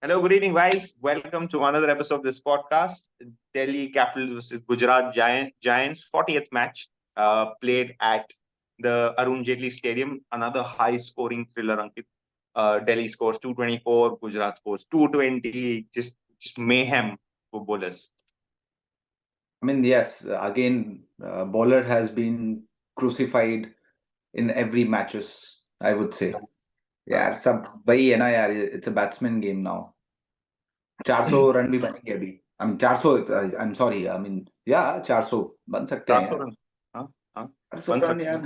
Hello, good evening, guys. Welcome to another episode of this podcast. Delhi Capitals versus Gujarat Giants 40th match played at the Arun Jaitley Stadium. Another high-scoring thriller, Ankit. Delhi scores 224, Gujarat scores 220. Just mayhem for bowlers. I mean, yes, again, bowler has been crucified in every matches, I would say. यार सब वही है ना यार, it's a batsman game now. 400 run भी बनेंगे अभी. I mean 400, I'm sorry, I mean yeah, 400 बन सकते हैं 400 यार. रन. हाँ, 400 रन यार,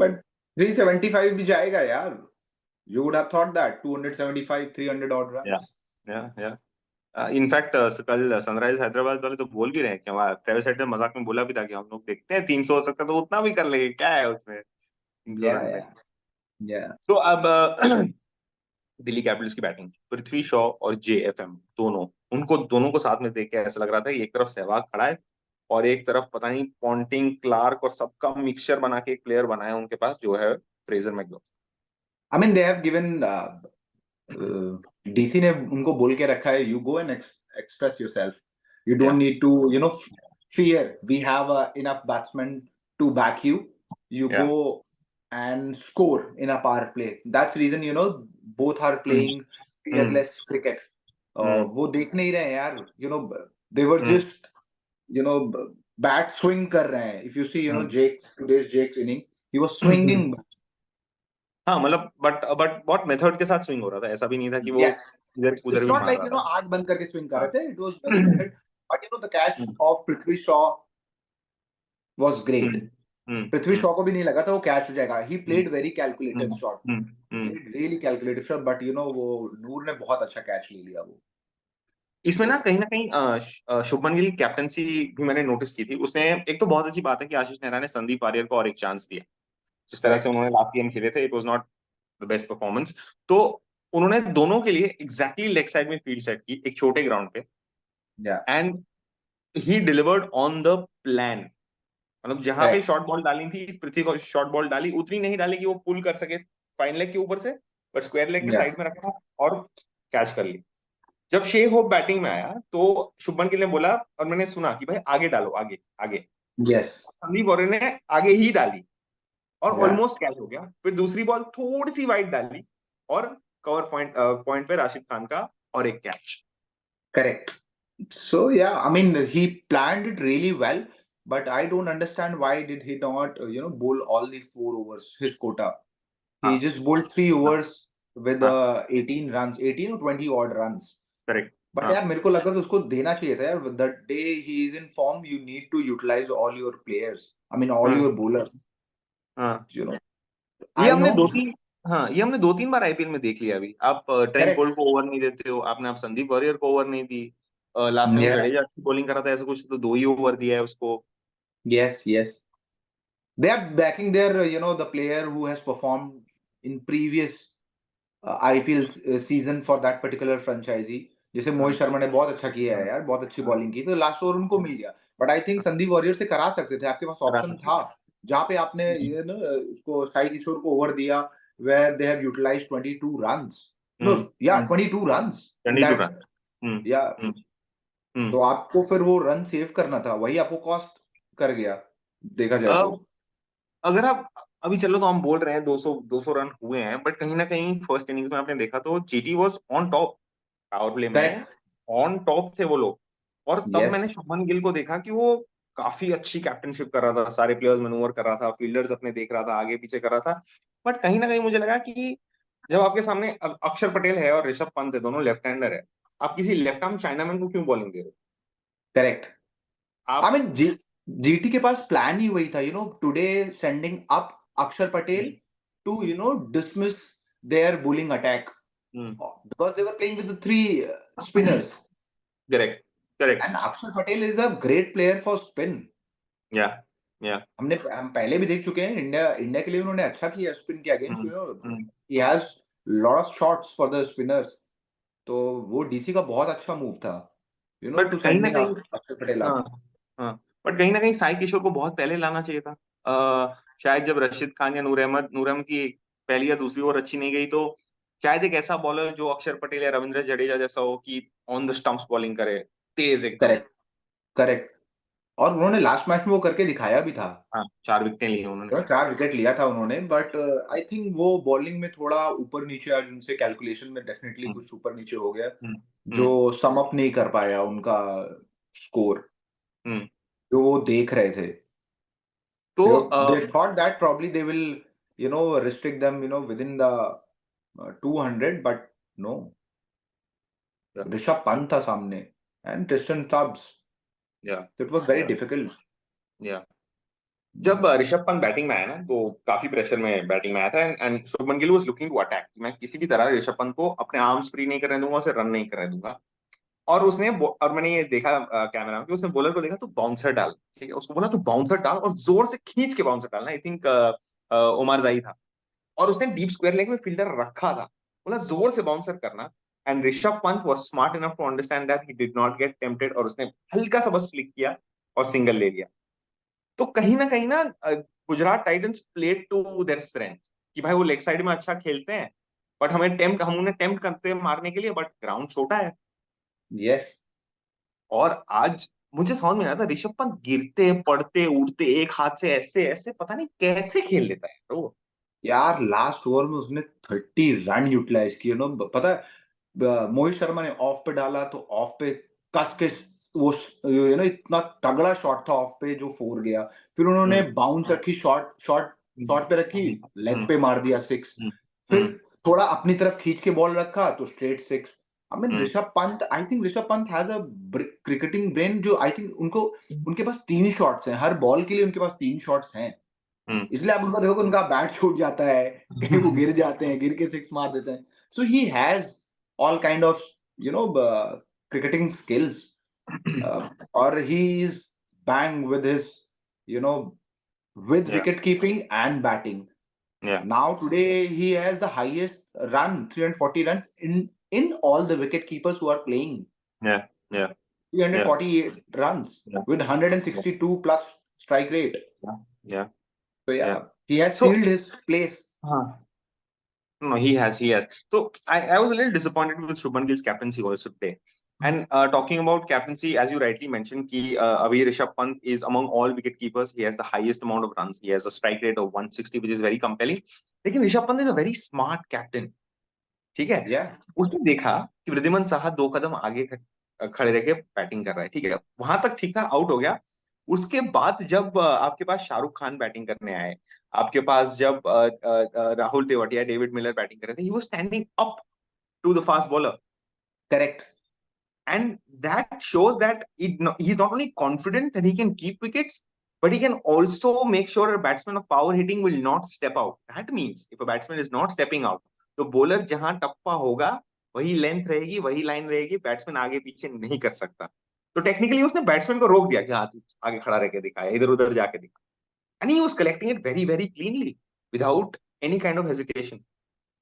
but 375 भी जाएगा यार. You would have thought that 275, 300 odd runs. Yeah. In fact कल सनराइज हैदराबाद वाले तो बोल भी रहे हैं कि हमारा ट्रेविस हेड ने मजाक में बोला भी था कि हम लोग देखते हैं 300 हो सकता है तो उतना भी कर लेंगे, क्या है उसमें 300 रन में. तो अब दिल्ली कैपिटल्स की बैटिंग, पृथ्वी शॉ और जेएफएम दोनों को साथ में देख के ऐसा लग रहा था कि एक तरफ सहवाग खड़ा है और एक तरफ पता नहीं पॉन्टिंग, क्लार्क और सबका मिक्सचर बना के एक प्लेयर बना है उनके पास जो है Fraser McGrath. I mean, they have given DC ने उनको बोल के रखा है, you go and express yourself. You don't need to, fear. We have enough batsmen to back you. You go and score in a power play. That's reason, both are playing fearless cricket. वो देख नहीं रहे हैं यार. They were just, bat swing कर रहे हैं. If you see, today's Jake's inning, he was swinging. हाँ, मतलब बट बहुत मेथड के साथ स्विंग हो रहा था. ऐसा भी नहीं था कि वो इधर उधर भी मार रहा था. It's not like आंख बंद करके स्विंग कर रहे थे. It was very method. But the catch of Prithvi Shaw was great. Prithvi Shaw को भी नहीं लगा था वो कैच हो जाएगा. He played very calculative shot. Really calculative shot. But वो नूर ने बहुत अच्छा कैच ले लिया वो. इसमें ना कहीं शुभमन गिल की कैप्टनसी भी मैंने नोटिस की थी. उसने एक तो बहुत अच्छी बात है कि आशीष नेहरा ने संदीप वारियर को और एक चांस दिया. जिस तरह से उन्होंने लास्ट गेम खेले थे, it was not the best performance. तो उन्होंने दोनों के लिए एग्जैक्टली लेग साइड में फील्ड सेट की एक छोटे ग्राउंड पे. And he delivered on the plan. मतलब जहां पे शॉर्ट बॉल डाली थी, पृथ्वी को शॉर्ट बॉल डाली, उतनी नहीं डाली कि वो पुल कर सके फाइन लेग के ऊपर से, बट स्क्वायर लेग के साइड में रखा और कैच कर ली. जब शे होप बैटिंग में आया तो शुभमन गिल ने बोला और मैंने सुना कि भाई आगे डालो, आगे आगे. संदीप वारियर ने आगे ही डाली और ऑलमोस्ट कैच हो गया. फिर दूसरी बॉल थोड़ी सी वाइड डाली और कवर पॉइंट पे राशिद खान का और एक catch. Correct. So yeah, I mean he planned it really well, but I don't understand why did he not bowl all the 4 overs, his quota. He just bowled 3 overs with 18 runs, 18 or 20 odd runs. Correct. But यार मेरे को लगा तो उसको देना चाहिए था यार. The day he is in form, you need to utilize all your players. I mean all your bowlers. ये हमने 2-3 बार आईपीएल में देख लिया. अभी आप ट्रेंट बोल्ट को ओवर नहीं देते हो, आपने आप संदीप वॉरियर को ओवर नहीं दी. लास्ट टाइम जडेजा अच्छी बॉलिंग कर रहा था, ऐसा कुछ तो 2 ही ओवर दिया है उसको. Yes. They are backing their, the player who has performed in previous IPL season for that particular franchisee. जैसे मोहित शर्मा ने बहुत अच्छा किया है यार, बहुत अच्छी बॉलिंग की, तो लास्ट ओवर उनको मिल गया. But I think Sandeep warrior से करा सकते थे. आपके पास ऑप्शन था जहां पे आपने उसको साई किशोर को ओवर दिया, where they have utilized 22 runs. 22 runs. 22 run. तो आपको फिर वो रन सेव करना था, वही आपको कॉस्ट कर गया देखा जाए तो. अगर आप अभी चलो तो हम बोल रहे हैं 200 रन हुए हैं, बट कहीं ना कहीं फर्स्ट इनिंग्स में आपने देखा तो GT was on top. Power play में ऑन टॉप थे वो लोग. और तब मैंने शुभमन गिल को देखा कि वो काफी अच्छी कैप्टनशिप कर रहा था, सारे प्लेयर्स मैनूवर कर रहा था, फील्डर्स अपने देख रहा था, आगे पीछे कर रहा था. बट कहीं ना कहीं मुझे लगा कि जब आपके सामने अक्षर पटेल है और ऋषभ पंत है, दोनों लेफ्ट हैंडर है, आप किसी लेफ्ट आर्म चाइनामैन को क्यों बॉलिंग दे रहे हो? करेक्ट. आई मीन जीटी के पास प्लान ही वही था, today sending up Akshar Patel to dismiss their bowling attack because they were playing with the 3 spinners. Correct. And Akshar Patel is a great player for spin. Yeah. हम पहले भी देख चुके हैं, India के लिए उन्होंने अच्छा किया स्पिन के against. He has lot of shots for the spinners. तो वो डीसी का बहुत अच्छा मूव था. बट कहीं ना कहीं अक्षर पटेल. बट कहीं ना कहीं साई किशोर को बहुत पहले लाना चाहिए था. शायद जब रशीद खान या नूर अहमद की पहली या दूसरी ओवर अच्छी नहीं गई तो शायद एक ऐसा बॉलर जो अक्षर पटेल या रविंद्र जडेजा जैसा हो कि ऑन द स्टंप्स बॉलिंग करे, तेज एकदम। Correct, correct. और उन्होंने लास्ट मैच में वो करके दिखाया भी था। हाँ, 4 विकेटें ली उन्होंने। 4 विकेट लिया था उन्होंने, बट आई थिंक वो बॉलिंग में थोड़ा ऊपर नीचे, आज उनसे कैलकुलेशन में डेफिनेटली हम्म, कुछ ऊपर नीचे हो गया, हम्म, जो हम्म, सम अप नहीं कर पाया उनका स्कोर, हम्म। जो वो देख रहे थे। तो They thought that probably they will, restrict them, within the 200, but no. Rishabh Pant था सामने, and Tristan Tubbs. या So it was very या difficult. या जब ऋषभ पंत बैटिंग में आया ना, तो काफी प्रेशर में बैटिंग में आया था, and Shubman Gill was looking to attack. मैं किसी भी तरह ऋषभ पंत को अपने आर्म्स फ्री नहीं करने दूंगा, उसे रन नहीं करने दूंगा। और मैंने ये देखा कैमरा में कि उसने बॉलर को देखा, तो बाउंसर डाल, ठीक है, उसको बोला तू बाउंसर डाल और जोर से खींच के बाउंसर डालना। आई थिंक उमर जाई था, और उसने डीप स्क्वायर लेग में फील्डर रखा था, बोला जोर से बाउंसर करना। And Rishabh Pant was smart enough to understand that he did not get tempted, और उसने हल्का सा बस फ्लिक किया और सिंगल ले लिया। तो कहीं ना Gujarat titans played to their strength, कि भाई वो लेग साइड में अच्छा खेलते हैं, बट हम उन्हें टेम्प्ट करते हैं मारने के लिए, बट ग्राउंड छोटा है। Yes. और आज मुझे समझ में आया था, ऋषभ पंत गिरते पड़ते उड़ते एक हाथ से ऐसे ऐसे पता नहीं कैसे खेल लेता है तो। यार लास्ट ओवर में उसने 30 रन यूटिलाइज किए ना, पता है। मोहित शर्मा ने ऑफ पे डाला, तो ऑफ पे कस के वो इतना तगड़ा शॉट था ऑफ पे, जो 4 गया। फिर उन्होंने हम्म, बाउंस रखी, शॉट शॉट शॉट पे रखी, लेग हम्म, पे मार दिया 6। हम्म, फिर हम्म, थोड़ा अपनी तरफ खींच के बॉल रखा, तो straight 6। I mean hmm, Rishabh Pant, I think Rishabh Pant has a cricketing brain, जो आई थिंक उनको, उनके पास 3 शॉट्स हैं हर बॉल के लिए, उनके पास 3 शॉट्स हैं। हम्म, इसलिए आप उनको देखो, उनका बैट छूट जाता है, कहीं वो गिर जाते हैं, गिर के 6 मार देते हैं। So he has all kind of cricketing skills, और he is bang with his, you know with yeah, wicket keeping and batting. yeah, Now today he has the highest run, 340 runs in all the wicket keepers who are playing. yeah, yeah, yeah, 348 runs yeah, with yeah, 162 plus strike rate. yeah, yeah, So yeah. yeah, he has So, sealed his place. no, he has. So I was a little disappointed with Shubman Gill's captaincy also today. And talking about captaincy, as you rightly mentioned, ki Abhi Rishabh Pant is among all wicket keepers. He has the highest amount of runs. He has a strike rate of 160, which is very compelling. लेकिन Rishabh Pant is a very smart captain. ठीक है, Yeah, उसने देखा कि वृद्धिमान साहा 2 कदम आगे खड़े रह के बैटिंग कर रहा है, ठीक है, वहां तक ठीक था, आउट हो गया। उसके बाद जब आपके पास शाहरुख खान बैटिंग करने आए, आपके पास जब Rahul Tewatia, David Miller batting कर रहे थे, he was standing up to the fast bowler, correct. and that shows that he's not only confident that he can keep wickets, but he can also make sure a batsman of power hitting will not step out. That means if a batsman is not stepping out, तो bowler जहां टप्पा होगा वही length रहेगी, वही line रहेगी, batsman आगे पीछे नहीं कर सकता। तो टेक्निकली उसने बैट्समैन को रोक दिया कि हाँ तू आगे खड़ा रह के दिखा, इधर उधर जाके दिखा, and he was collecting it very very cleanly without any kind of hesitation.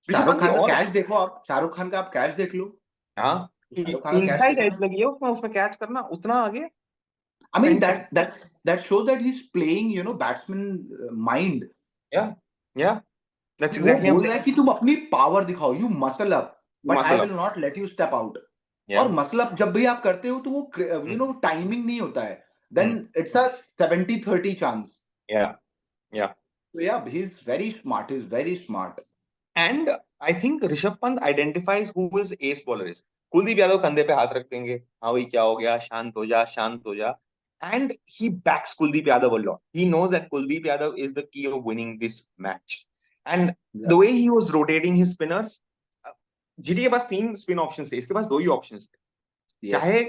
Rishabh Shahrukh Pant की खान का और, कैच देखो आप, शाहरुख खान का आप कैच देख लो। हाँ, शाहरुख खान का कैच इनसाइड देखो एज ना। लगी है उसमें, उसमें कैच करना उतना आगे। I mean fantastic. that shows that he's playing, batsman mind. Yeah, yeah, that's वो exactly I'm बोल रहा है saying. कि तुम अपनी पावर दिखाओ, you muscle up, You but I muscle will up. Not let you step out. और Yeah. Muscle up जब भी आप करते हो, तो वो Mm, टाइमिंग नहीं होता है, then mm, it's a 70-30 chance. yeah, yeah. तो या he is very smart, he is very smart. And I think Rishabh Pant identifies who his ace bowler is. Kuldeep Yadav कंधे पे हाथ रख देंगे, हाँ भाई क्या हो गया, शांत हो जा, शांत हो जा. And he backs Kuldeep Yadav a lot. He knows that Kuldeep Yadav is the key of winning this match. And the way he was rotating his spinners, GT के पास 3 स्पिन ऑप्शन थे, इसके पास 2 ही ऑप्शन थे। Yes, चाहे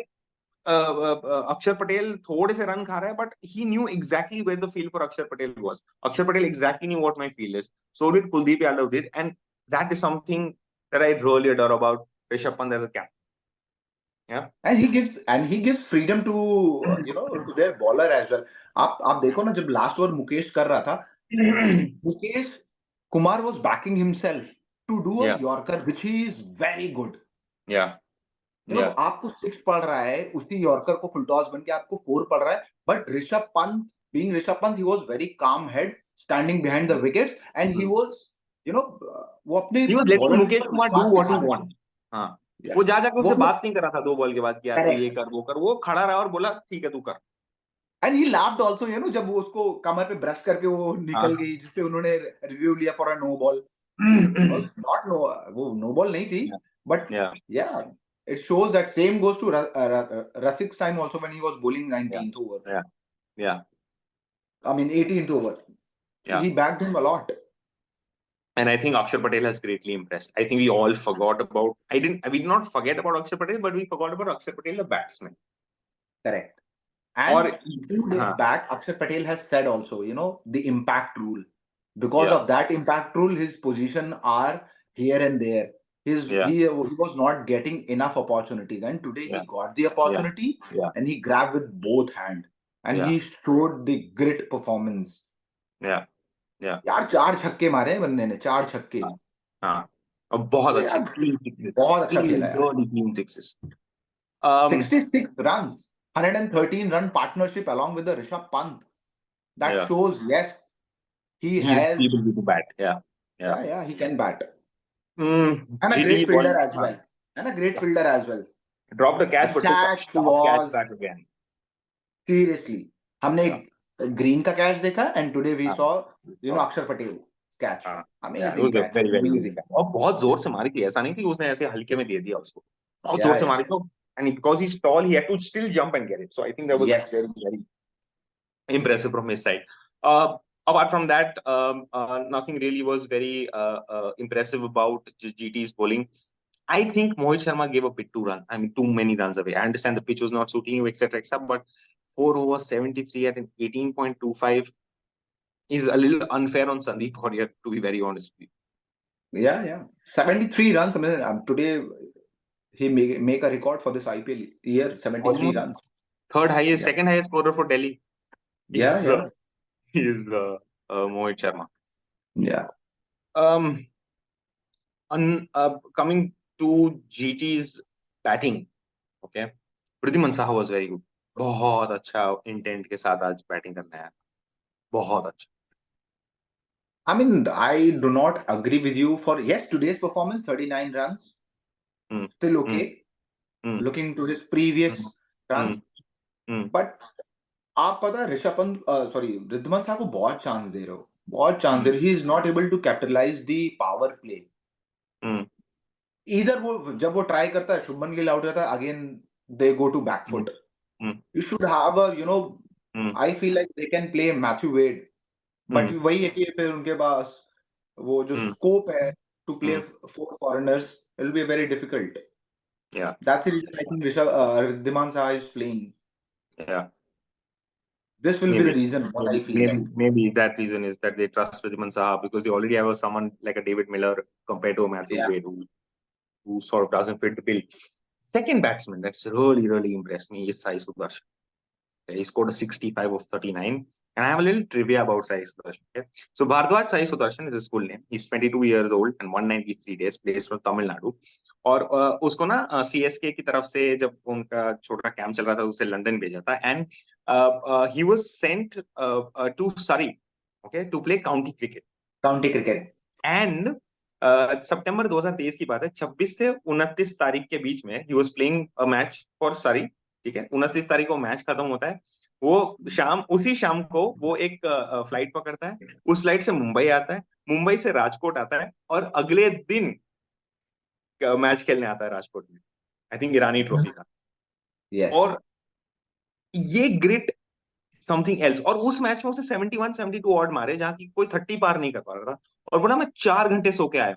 अक्षर पटेल थोड़े से run खा रहा है, but he knew exactly where the field for Axar Patel was. Axar Patel exactly knew what my field is, so did Kuldeep Yadav did, and that is something that I really adore about Rishabh Pant as a captain. Yeah and he gives freedom to, to their bowler as well. आप देखो ना, जब last over Mukesh कर रहा था, Mukesh Kumar was backing himself to do a या Yorker, which he is very good. या या आपको 6 पड़ रहा है, उसी यॉर्कर को फुल टॉस बन के आपको 4 पड़ रहा है, but Rishabh Pant, he was very calm head, standing behind the wickets, and he was you know वो अपने he was letting bowlers Mukesh पर कुमार do विश्वास what दिखा he रहा want. हाँ, है। वो जा जाकर वो उससे अपने बात नहीं कर रहा था 2 बॉल के बाद कि यार तू ये करेक्ट, कर वो कर, वो खड़ा रहा और बोला ठीक है तू कर. एंड ही लाफ्ड आल्सो, जब वो उसको कमर पे ब्रश करके वो निकल हाँ. गई, जिसपे उन्होंने रिव्यू लिया for a no ball. It was not no, वो नो बॉल नहीं थी, Yeah, but yeah, yeah, it shows that same goes to Rasik's time also when he was bowling yeah, 19th over. yeah, yeah, I mean 18th over. yeah. He backed him a lot. And I think Akshar Patel has greatly impressed. I think we all forgot about. We did not forget about Akshar Patel, but we forgot about Akshar Patel, the batsman. Correct. And और 2 days हाँ, back, Akshay Patel has said also, the impact rule. Because yeah, of that impact rule, his position are here and there. yeah, He was not getting enough opportunities, and today yeah, he got the yeah, opportunity yeah, and he grabbed with both hands and yeah, he showed the grit performance. yeah, yeah. यार 4 छक्के मारे हैं बंदे ने, 4 छक्के। हाँ, हाँ. और बहुत तो अच्छे यार clean sixes, बहुत अच्छा खेला यार। really clean sixes. 66 runs, 113 run partnership along with the Rishabh Pant. That Yeah, shows, yes, he he's has, able to bat. Yeah, yeah. yeah, he can bat. Mm, And a great GT fielder ball. as well. And a great fielder as well. Dropped a The catch, but took a catch sharp catch was back again. seriously. हमने Yeah, green का catch देखा and today we हाँ, saw, हाँ, Akshar Patel catch. हाँ. Yeah, it Amazing was a catch. very very good Amazing. catch. और बहुत जोर से मारी थी, ऐसा नहीं कि उसने ऐसे हल्के में दे दिया उसको. बहुत जोर Yeah, से yeah. मारी थी. And because he's tall, he had to still jump and get it. So I think that was Yes. very very impressive from his side. Apart from that, nothing really was very impressive about GT's bowling. I think Mohit Sharma gave a bit too run. I mean, too many runs away. I understand the pitch was not suiting you, etc., etc. But 4 overs, 73 at an 18.25 is a little unfair on Sandeep Warrior, to be very honest with you. Yeah, yeah. 73 runs. I mean, today he make a record for this IPL year. 73 Almost runs. third highest, Yeah. second highest scorer for Delhi Yeah, is yeah. is Mohit Sharma. Yeah. Coming to GT's batting, okay, Wriddhiman Saha was very good. बहुत अच्छा intent के साथ आज batting करने आया, बहुत अच्छा. I mean, I do not agree with you for, yes, today's performance, 39 runs. Hmm. Still Hmm. okay. Hmm. Looking to his previous Hmm. runs. Hmm. But आप पता है ऋषभ पंत, सॉरी, रिद्धमान साहब को बहुत चांस दे रहे हो, बहुत चांस दे रहे हो. He is not able to capitalise the power play. इधर वो जब वो ट्राई करता है, शुभमन गिल आउट जाता है, again they go to back foot. You should have a, I feel like they can play Matthew Wade, but वही है कि फिर उनके पास वो जो स्कोप है to play for foreigners, it will be very difficult. Yeah. That's the reason I think Riddhiman Saha is playing. Yeah. This will be the reason what I feel like. Maybe that reason is that they trust Wriddhiman Saha because they already have someone like a David Miller compared to a Matthew Wade who sort of doesn't fit the bill. Second batsman that's really impressed me is Sai Sudarshan. He scored a 65 of 39. And I have a little trivia about Sai Sudarshan. Okay? So Bhardwaj Sai Sudarshan is his full name. He's 22 years old and 193 days, plays from Tamil Nadu. और उसको ना CSK की तरफ से जब उनका छोटा camp चल रहा था उसे लंदन भेजा था. And he was sent to Surrey, okay, to play county cricket. And सितंबर 2023 की बात है, 26 से 29 तारीख के बीच में he was playing a match for Surrey. ठीक है, 29 तारीख को मैच खत्म होता है. वो उसी शाम को वो एक फ्लाइट पकड़ता है. उस फ्लाइट से मुंबई आता है, मुंबई से राजकोट आता है और अगले दिन मैच खेलने आता है राजकोट में. आई थिंक ईरानी ट्रॉफी का. Yes. और ये ग्रेट समथिंग एल्स. और उस मैच में उसे 71 72 ऑड मारे जहां की कोई 30 पार नहीं कर पा रहा था. और बोला मैं 4 घंटे सो के आया.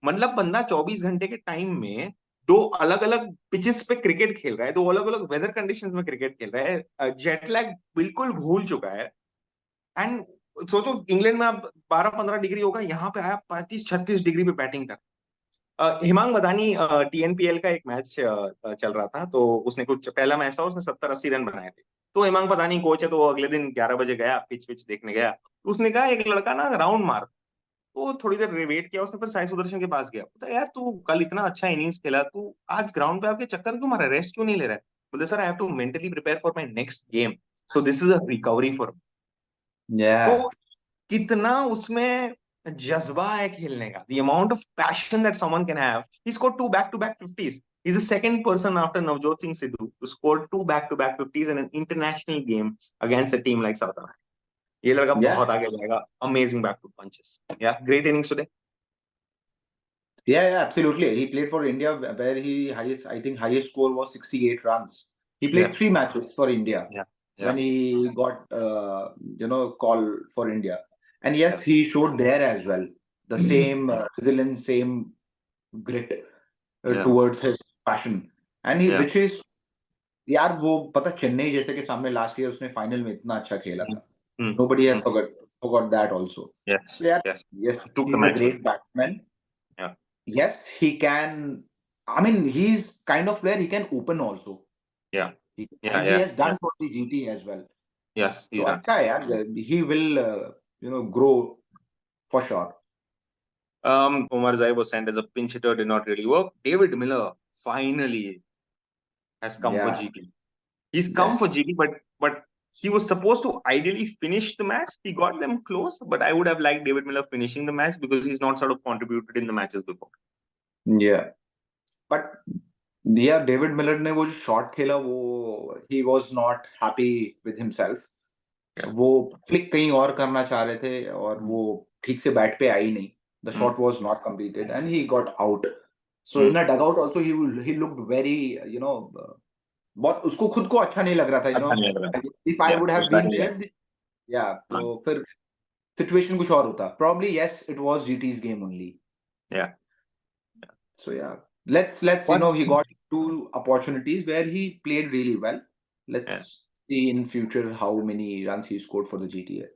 मतलब बंदा 24 घंटे के टाइम में 2 अलग-अलग पिचेस पे क्रिकेट खेल रहा है, 2 अलग-अलग वेदर कंडीशंस में क्रिकेट खेल रहा है, जेट लैग बिल्कुल भूल चुका है. एंड सोचो इंग्लैंड में अब 12-15 डिग्री होगा, यहाँ पे आया 35-36 डिग्री पे बैटिंग कर. हिमांग मदानी TNPL का एक मैच चल रहा था, तो उसने कुछ पहला मैच था, उसने 70-80 रन बनाए थे. तो हिमांग मदानी कोच है, तो वो अगले दिन 11 बजे गया, पिच देखने गया. उसने कहा एक लड़का ना राउंड मार. तो थोड़ी देर वेट किया उसने, फिर साई सुदर्शन के पास गया. बोलता यार तू कल इतना अच्छा इनिंग्स खेला, तू आज ग्राउंड पे आके चक्कर क्यों मारा, रेस्ट क्यों नहीं ले रहा है. बोलते sir I have to mentally prepare for my next game, so this is a recovery for. Yeah. तो कितना उसमें जज्बा है खेलने का, the amount of passion that someone can have. He scored two back-to-back 50s. He's the second person after Navjot Singh Sidhu to score two back-to-back 50s in an international game against a team like South Africa. ये लड़का बहुत Yes. आगे जाएगा. Amazing back foot punches. Yeah, great innings today. Yeah, absolutely. He played for India where I think highest score was 68 runs. He played Yeah, 3 matches for India yeah, yeah, when he got call for India. And yes, yeah. he showed there as well the same resilience, same grit Yeah, towards his passion. And he yeah. which is यार वो पता चेन्नई जैसे के सामने last year उसने final में इतना अच्छा खेला Mm, था. mm, Nobody has mm. forgot that also. Yes, So yeah, yes. yes, He took the he's a match away. great batsman. Yeah, Yes, he can. I mean, he's kind of player he can open also. yeah, yeah, And he yeah, has done yeah. for the GT as well. Yes, So he's done. अच्छा है यार. He will grow for sure. Omar Zai was sent as a pinch hitter, did not really work. David Miller finally has come for Yeah. GT. He's come for Yes. GT, but he was supposed to ideally finish the match. He got them close, but I would have liked David Miller finishing the match because he's not sort of contributed in the matches before. Yeah. But yeah, David Miller ने वो जो shot खेला वो he was not happy with himself. Yeah. वो flick कहीं और करना चाह रहे थे और वो ठीक से बैट पे आई नहीं. The shot was not completed and he got out. So in a dugout also he looked very बहुत उसको खुद को अच्छा नहीं लग रहा अच्छा नहीं था. लग रहा. If I Yeah, would have उसका been ही है. there, yeah, हाँ. तो फिर situation कुछ और होता. Probably yes, it was GT's game only. Yeah. So yeah, let's But he got 2 opportunities where he played really well. Let's yeah. see in future how many runs he scored for the GTA.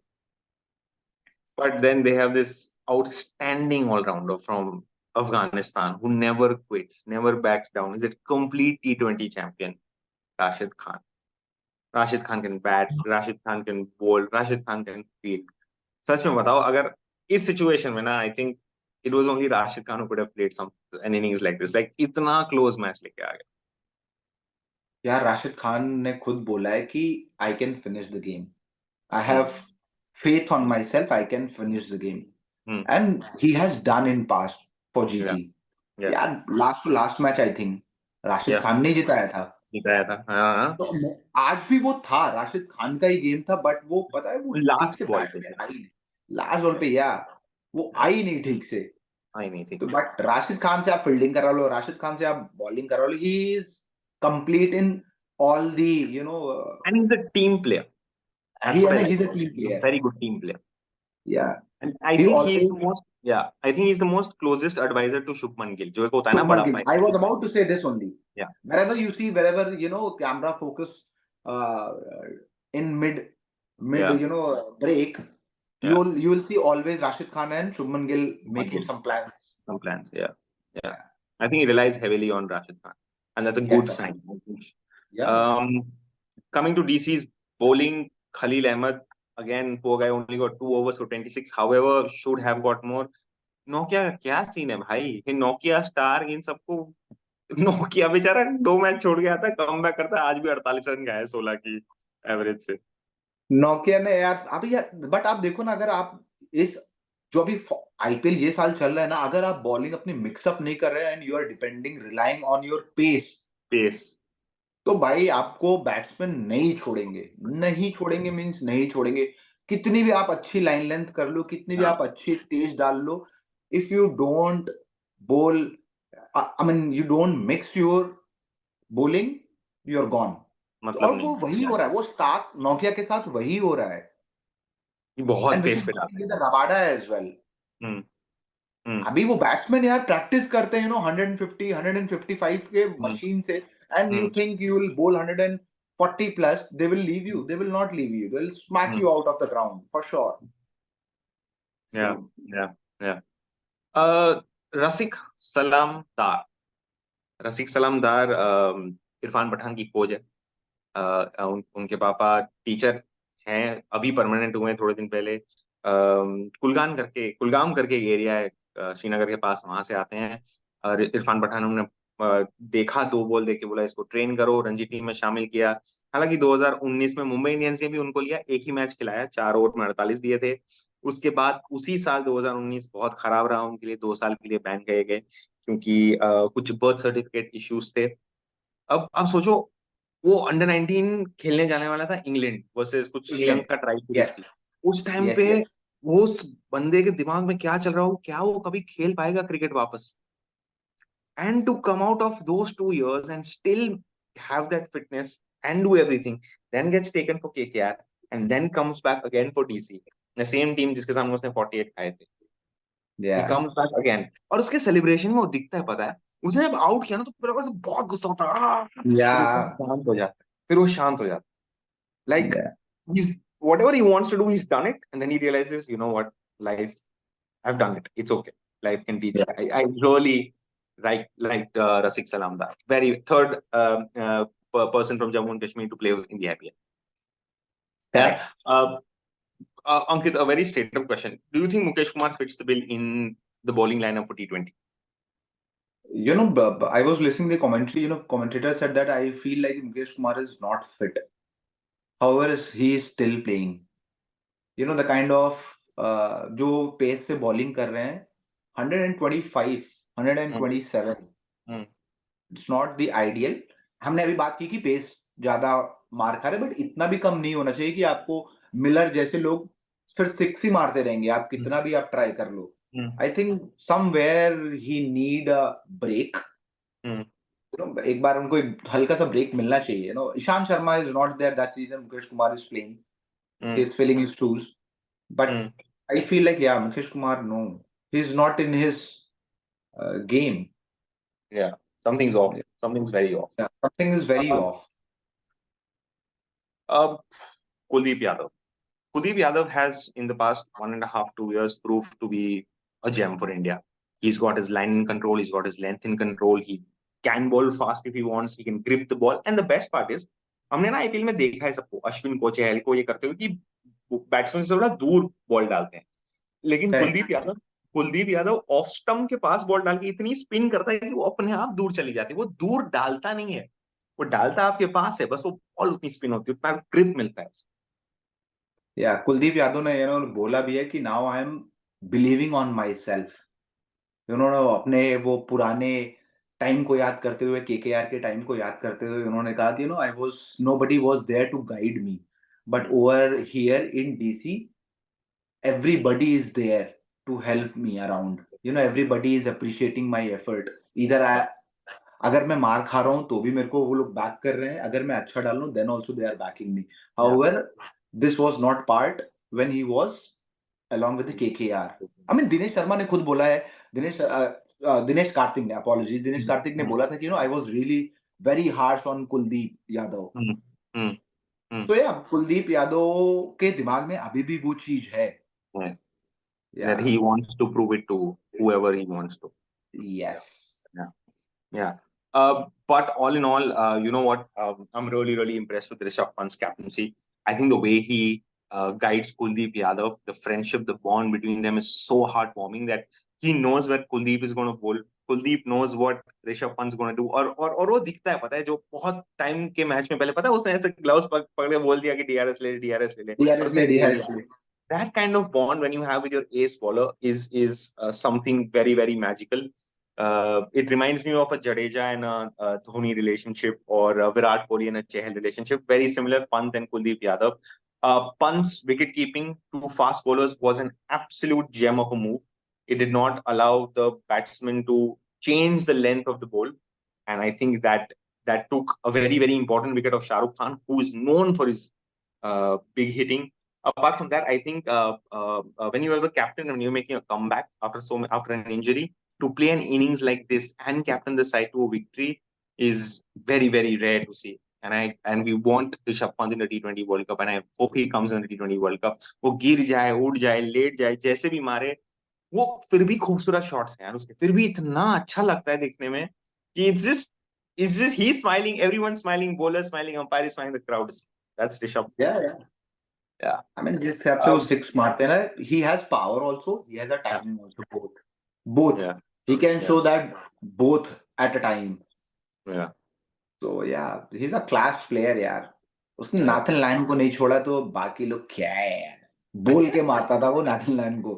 But then they have this outstanding all-rounder from Afghanistan who never quits, never backs down. He's a complete T20 champion, Rashid Khan. Rashid Khan can bat, Rashid Khan can bowl, Rashid Khan can field. सच में बताओ, अगर इस situation में ना, I think it was only Rashid Khan who could have played some an innings like this, like इतना close match लेके आ गया. यार राशिद खान ने खुद बोला है कि I can finish the game. I have faith on myself. I can finish the game. And he has done in past for या GT. या यार last match I think Rashid या खान ने जिताया था. जिताया था. हाँ, तो आज भी वो था राशिद खान का ही गेम था बट वो पता है वो ठीक से लास्ट बॉल बैट पे पे था. आई नहीं. लास्ट बॉल पे वो आई नहीं ठीक से. आई नहीं थी. तो बट राशिद खान से आप फील्डिंग करा लो, राशिद खान से आप बॉलिंग करा लो. He is complete in all the and he is a team player. That's he what I and like he's a about team him. player. Very good team player. Yeah. And I He's think he is always the most, yeah I think he is the most closest advisor to Shubman Gill, जो एक होता है ना Shubman बड़ा Gill. भाई. I was about to say this only. या Wherever camera focus uh, in mid या break, या you will see always Rashid Khan and Shubman Gill Shubman making Gill, some plans. some plans. Yeah, yeah. Yeah. I think he relies heavily on Rashid Khan, and that's a Yes, good that's sign. yeah. Coming to DC's bowling, Khalil Ahmed, again, poor guy only got 2 overs for 26. However, should have got more. Nokia का क्या scene है भाई, ये Nokia star in सबको. Nokia बेचारा 2 match छोड़ गया था, कम बैक करता है, आज भी 48 रन गए 16 की एवरेज से. नोकिया ने यार अभी यार बट आप देखो ना अगर आप इस जो अभी आईपीएल ये साल चल रहा है ना अगर आप बॉलिंग अपनी मिक्सअप नहीं कर रहे हैं and you are depending relying on your pace pace. तो भाई आपको बैट्समैन नहीं छोड़ेंगे मींस नहीं छोड़ेंगे. कितनी भी आप अच्छी लाइन लेंथ कर लो, कितनी भी हाँ, आप अच्छी तेज डाल लो, इफ यू डोंट बोल I mean you don't mix your bowling, you're gone. मतलब और नहीं. वो वही हो रहा है, वो स्टार्क नोकिया के साथ वही हो रहा है. ये बहुत एंड विच पेस इज पे डालते द रबाडा एज वेल. हैं. हम्म अभी वो बैट्समैन यार प्रैक्टिस करते हैं 150 155 के हम्म मशीन से and you hmm think you will बोल 140 plus. They will leave you, they will not leave you, they will smack hmm you out of the ground for sure. या सो या या रसिक सलामदार. रसिक सलामदार इरफान पठान की खोज है. उनके पापा टीचर हैं, अभी परमानेंट हुए हैं थोड़े दिन पहले. कुलगाम करके एक एरिया है श्रीनगर के पास, वहां से आते हैं. और इरफान पठान उन्होंने देखा, 2 बॉल देके बोला इसको ट्रेन करो, रणजी टीम में शामिल किया। हालांकि 2019 में मुंबई इंडियंस ने भी उनको लिया, एक ही मैच खिलाया, 4 ओवर में 48 दिए थे। उसके बाद उसी साल 2019 बहुत खराब रहा उनके लिए, 2 साल के लिए बैन किए गए क्योंकि कुछ बर्थ सर्टिफिकेट इश्यूज थे। अब सोचो, वो अंडर 19 खेलने जाने वाला था इंग्लैंड वर्सेस कुछ England. Sri Lanka tri series Yes, थी। उस टाइम yes, पे yes. वो उस बंदे के दिमाग में क्या चल रहा हो, क्या वो कभी खेल पाएगा क्रिकेट वापस? And to come out of those 2 years and still have that fitness and do everything, then gets taken for KKR and then comes back again for DC, the same team जिसके सामने उसने 48 खाए थे। He Yeah, comes back again, और उसके celebration में वो दिखता है, पता है उसने जब आउट किया ना तो मेरे को ऐसे बहुत गुस्सा होता है, फिर वो yeah, शांत हो जाता है, फिर वो शांत हो जाता है, like yeah, he's whatever he wants to do, he's done it, and then he realizes, you know what, life, I've done it. It's okay. Life can teach you. yeah. I really liked Rasik Salamdar. Very third person from Jammu and Kashmir to play in the IPL. Correct. Yeah. Ankit, a very straight up question. Do you think Mukesh Kumar fits the bill in the bowling lineup for T20? I was listening to the commentary. Commentator said that I feel like Mukesh Kumar is not fit. However, he is still playing. The kind of जो pace से bowling कर रहे हैं, 125, 127. It's not the ideal. हमने अभी बात की कि पेस ज्यादा मार खा रहे, बट इतना भी कम नहीं होना चाहिए कि आपको मिलर जैसे लोग फिर 6 ही मारते रहेंगे, आप कितना भी आप ट्राई कर लो. I think somewhere he need a break. एक बार उनको एक हल्का सा ब्रेक मिलना चाहिए. Ishant Sharma is not there that season. Mukesh Kumar is playing. He is filling his shoes. But I feel like, yeah, Mukesh Kumar, no, he's not in his game. Yeah, something's off. Something's very off. Yeah, something is very off. Kuldeep Yadav. Kuldeep Yadav has, in the past 1.5, 2 years, proved to be a gem for India. He's got his line in control. He's got his length in control. He can bowl fast if he wants. He can grip the ball. And the best part is, हमने ना IPL में देखा है सबको, अश्विन को, चहल को ये करते हुए कि बैट्समैन से थोड़ा दूर बॉल डालते हैं, लेकिन कुलदीप यादव ऑफ स्टंप के पास बॉल डाल के इतनी स्पिन करता है कि वो अपने आप दूर चली जाती है। वो दूर डालता नहीं है, वो डालता आपके पास है, बस वो बॉल उतनी स्पिन होती है, उतना ग्रिप मिलता है। या कुलदीप यादव ने बोला भी है कि now I am believing on my self. अपने वो पुराने टाइम को याद करते हुए, केकेआर के टाइम को याद करते हुए उन्होंने कहा कि I was nobody was there to guide me, but over here in DC everybody is there to help me around. Everybody is appreciating my effort. अगर मैं मार खा रहा हूं तो भी मेरे को वो लोग बैक कर रहे हैं, अगर मैं अच्छा डाल रहा हूं then also they are backing me. However, this was not part when he was along with the KKR. I mean, Dinesh Sharma ने खुद बोला है, दिनेश कार्तिक ने, apologies, दिनेश कार्तिक ने बोला था कि I was really very harsh on Kuldeep Yadav. तो कुलदीप यादव के दिमाग में अभी भी वो चीज है. That he wants to prove it to whoever he wants to. Yes. Yeah. But all in all, you know what? I'm really, really impressed with Rishabh Pant's captaincy. I think the way he guides Kuldeep Yadav, the friendship, the bond between them is so heartwarming that he knows where Kuldeep is going to bowl. Kuldeep knows what Rishabh Pant's going to do. और वो दिखता है, पता है, जो बहुत time के match में पहले पता है उसने ऐसे ग्लव्स पकड़ के बोल दिया कि DRS ले. That kind of bond when you have with your ace bowler is something very, very magical. It reminds me of a Jadeja and a Dhoni relationship, or a Virat Kohli and a Chahal relationship. Very similar, Pant and Kuldeep Yadav. Pant's wicket keeping to fast bowlers was an absolute gem of a move. It did not allow the batsman to change the length of the ball, and I think that took a very, very important wicket of Shah Rukh Khan, who is known for his big hitting. Apart from that, I think when you are the captain and you're making a comeback after an injury, to play an innings like this and captain the side to a victory is very, very rare to see. And we want Rishabh Pant in the T20 World Cup, and I hope he comes in the T20 World Cup. वो गिर जाए, उड़ जाए, late जाए, जैसे भी मारे, वो फिर भी खूबसूरत शॉट्स हैं यार उसके, फिर भी इतना अच्छा लगता है देखने में कि it's just he's smiling, everyone's smiling, bowler smiling, umpire is smiling, the crowd is smiling. That's Rishabh. Yeah. I mean, जिस हिसाब से वो 6 मारते हैं ना, he has power also, he has a timing also, both. Yeah. He can show that both at a time. Yeah. तो यार ही is a class player यार। उसने Yeah. नाथन लायन को नहीं छोड़ा तो बाकी लोग क्या है यार। बोल के मारता था वो नाथन लायन को।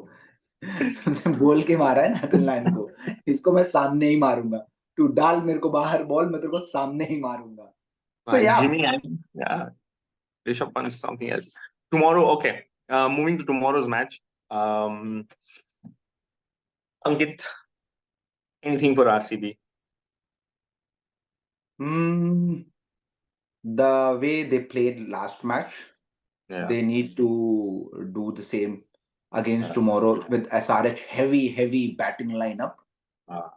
उसने बोल के मारा है नाथन लायन को, इसको मैं सामने ही मारूंगा, तू डाल मेरे को बाहर बॉल, मैं तेरे को सामने ही मारूंगा। सो या Jimmy and yeah, Rishabh Pant is something else. Tomorrow, okay. Moving to tomorrow's match. Ankit, anything for RCB? the way they played last match, Yeah. they need to do the same against Yeah. tomorrow with SRH heavy batting lineup. Yeah.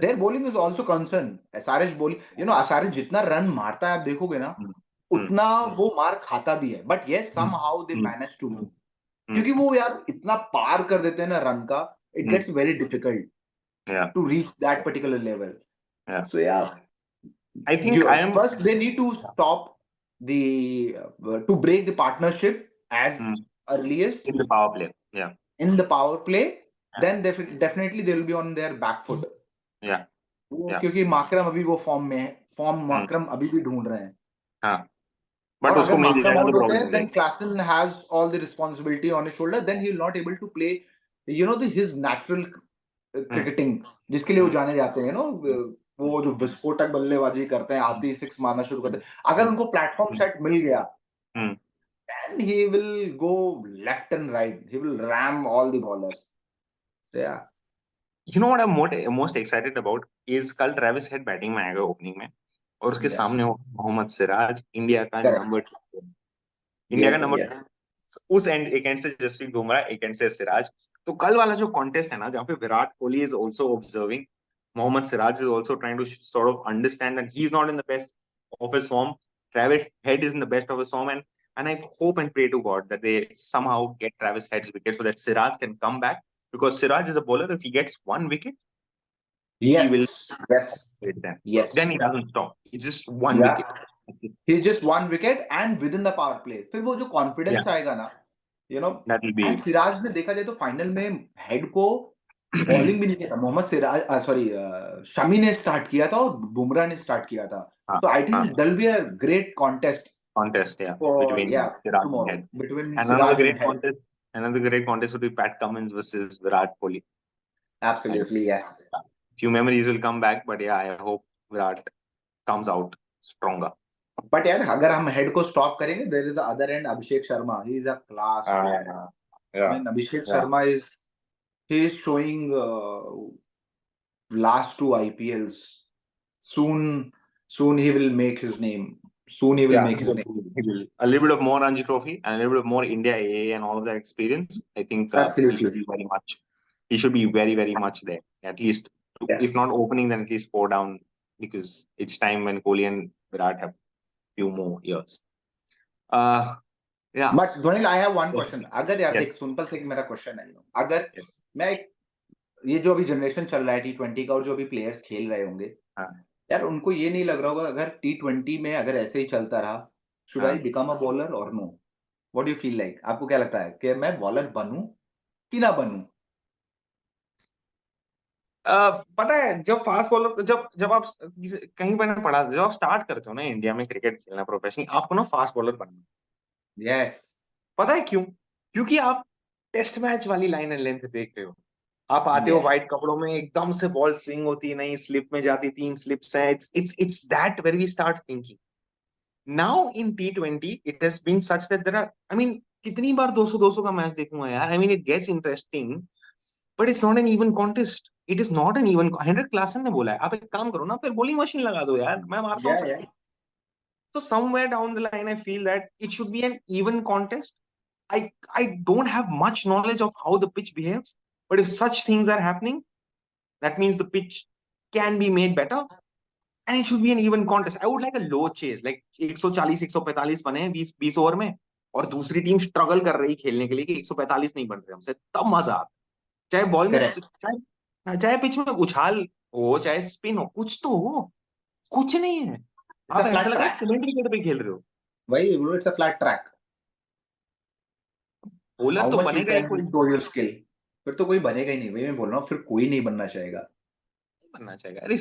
Their bowling is also concerned. SRH bowling, SRH जितना run मारता है आप देखोगे ना, Mm, mm, उतना वो मार खाता भी है, but yes mm, somehow they mm, manage to win. mm, क्योंकि वो यार इतना पार कर देते हैं ना रन का, it mm. gets very difficult Yeah. to reach that particular level. Yeah. So yeah, I think I am first they need to stop the to break the partnership as mm, earliest in the power play. Yeah. in the power play. Yeah. Then definitely they will be on their back foot. Yeah. वो Yeah. क्योंकि माकरम अभी वो form में है, form Mm. माकरम अभी भी ढूंढ रहे हैं। हाँ. But और उसको अगर मिल माकरम जाएगा आउट तो होते प्रॉब्लम हैं हो then जाएगी. Klassen has all the responsibility on his shoulder, then he will not able to play his natural Mm, cricketing जिसके लिए वो mm, जाने जाते हैं mm, वो जो विस्फोटक बल्लेबाजी करते हैं, आते ही सिक्स मारना शुरू करते mm, हैं। अगर mm, उनको प्लेटफॉर्म mm, सेट मिल गया, mm. then he will go left and right, he will ram all the bowlers. So yeah, You know what I'm most excited about is कल ट्रेविस हेड बैटिंग में आएगा opening में और उसके yeah, सामने हो Mohammad Siraj, India का correct, नंबर 2, इंडिया का yes, नंबर yes, उस एंड, एक एंड से जसप्रीत बुमराह, एक एंड से सिराज. तो कल वाला जो कॉन्टेस्ट है ना, जहाँ पे Virat Kohli is also observing, Mohammed Siraj is also trying to sort of understand that he is not in the best of his form, Travis Head is in the best of his form, and I hope and pray to God that they somehow get Travis Head's wicket so that Siraj can come back, because Siraj is a bowler. If he gets one wicket, he will yes, yes, hit them. yes, Then he doesn't stop. It's just one yeah, wicket. he just one wicket and within the power play, फिर वो जो Yeah, confidence आएगा ना, that will and be. Siraj ने देखा जाए तो final में हेड को बॉलिंग भी नहीं किया था, मोहम्मद सिराज सॉरी शमी ने स्टार्ट किया था और बुमराह ने स्टार्ट किया था। हाँ, तो आई थिंक हाँ. There will be a great contest Contest, yeah, for between Siraj and tomorrow Head. Between And Siraj and Head. another great contest would be Pat Cummins versus Virat Kohli. Absolutely yes. Few memories will come back, but yeah, I hope Virat comes out stronger. But यार अगर हम Head को stop करेंगे, there is the other end Abhishek Sharma, he is a class player. Uh, I yeah, mean Abhishek yeah, Sharma is he is showing last two IPLs. Soon he will make his name. Soon he will yeah. make his name. He will. A little bit of more Ranji Trophy and a little bit of more India AA and all of that experience. I think he should Absolutely. be very much. He should be very, very much there. At least, Yeah. if not opening, then at least 4 down, because it's time when Kohli and Virat have few more years. Yeah. But Dhwanil, I have one Yes. question. अगर यार Yes. देख, simple से मेरा question है, अगर Yes. मैं ये जो अभी जनरेशन चल रहा है T20 का और जो अभी प्लेयर्स खेल रहे होंगे, हाँ, यार उनको ये नहीं लग रहा होगा अगर T20 में अगर ऐसे ही चलता रहा, should I हाँ. become a bowler or no? What do you feel like? आपको क्या लगता है कि मैं बॉलर बनूं कि ना बनूं? पता है, जब फास्ट बॉलर, जब जब आप कहीं मैंने पढ़ा, जब आप स्टार्ट करते हो ना इंडिया में क्रिकेट खेलना प्रोफेशनली, आपको ना फास्ट बॉलर बनना. Yes. पता है क्यों? क्योंकि आप टेस्ट मैच वाली लाइन एंड लेंथ देख रहे हो. आप आते हो Yes. व्हाइट कपड़ों में, एकदम से बॉल स्विंग होती है, नहीं स्लिप में जाती, 3 स्लिप्स हैं. It's that where we start thinking. Now in T20 it has been such that there are, I mean, कितनी बार 200 का मैच देखूंगा यार. I mean it gets interesting, but it's not an even contest. It is not an even. Heinrich Klaasen ने बोला है, आप एक काम करो ना, फिर बॉलिंग मशीन लगा दो यार, मैं मारता हूँ Yeah, सबको. yeah. So somewhere down the line, I feel that it should be an even contest. I don't have much knowledge of how the pitch behaves, but if such things are happening, that means the pitch can be made better, and it should be an even contest. I would like a low chase, like 140 145 बने हैं 20 over में, और दूसरी team struggle कर रही खेलने के लिए कि 145 नहीं बन रहे हमसे, तब मजा आता. चाहे बॉल में, Correct. चाहे चाहे पिच में उछाल हो, चाहे स्पिन हो, कुछ तो हो. कुछ नहीं है. It's a आप ऐसा flat लग रहा है track. सीमेंट विकेट पे खेल रहे हो. वही bro, it's a flat track. Bowler How तो much you बनेगा ही can कोई. show your skill. फिर तो कोई बनेगा ही नहीं, वही मैं बोल रहा हूँ, फिर कोई नहीं बनना चाहेगा. बनना चाहिए. अरे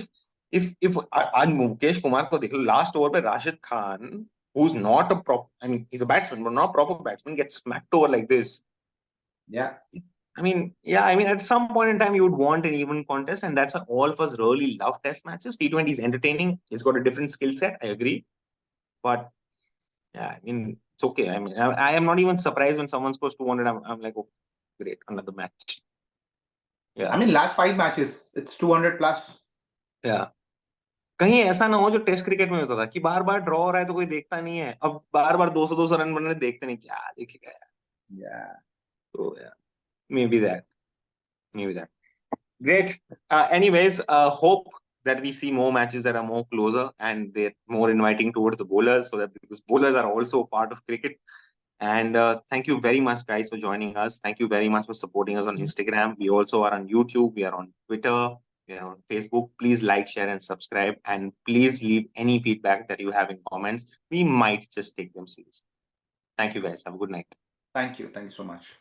if आज मुकेश कुमार को देख लो, लास्ट ओवर पे Rashid Khan, who's not a I mean, he's a batsman, but not a proper batsman, gets smacked over like this. Yeah. I mean, at some point in time, you would want an even contest, and that's why all of us really love test matches. T20 is entertaining. It's got a different skill set. I agree. But yeah, I mean, it's okay. I mean, I am not even surprised when someone scores 200. I'm like, oh, great, another match. Yeah. I mean, last 5 matches, it's 200 plus. Yeah. कहीं ऐसा ना हो जो test cricket में होता था कि बार बार draw हो रहा है तो कोई देखता नहीं है, अब बार बार 200 रन बन रहे, देखते नहीं, क्या देखेगा यार. Yeah. तो yeah, maybe that. Great. Anyways, hope that we see more matches that are more closer and they're more inviting towards the bowlers, so that because bowlers are also part of cricket. And thank you very much, guys, for joining us. Thank you very much for supporting us on Instagram. We also are on YouTube. We are on Twitter. We are on Facebook. Please like, share, and subscribe. And please leave any feedback that you have in comments. We might just take them seriously. Thank you, guys. Have a good night. Thank you. Thank you so much.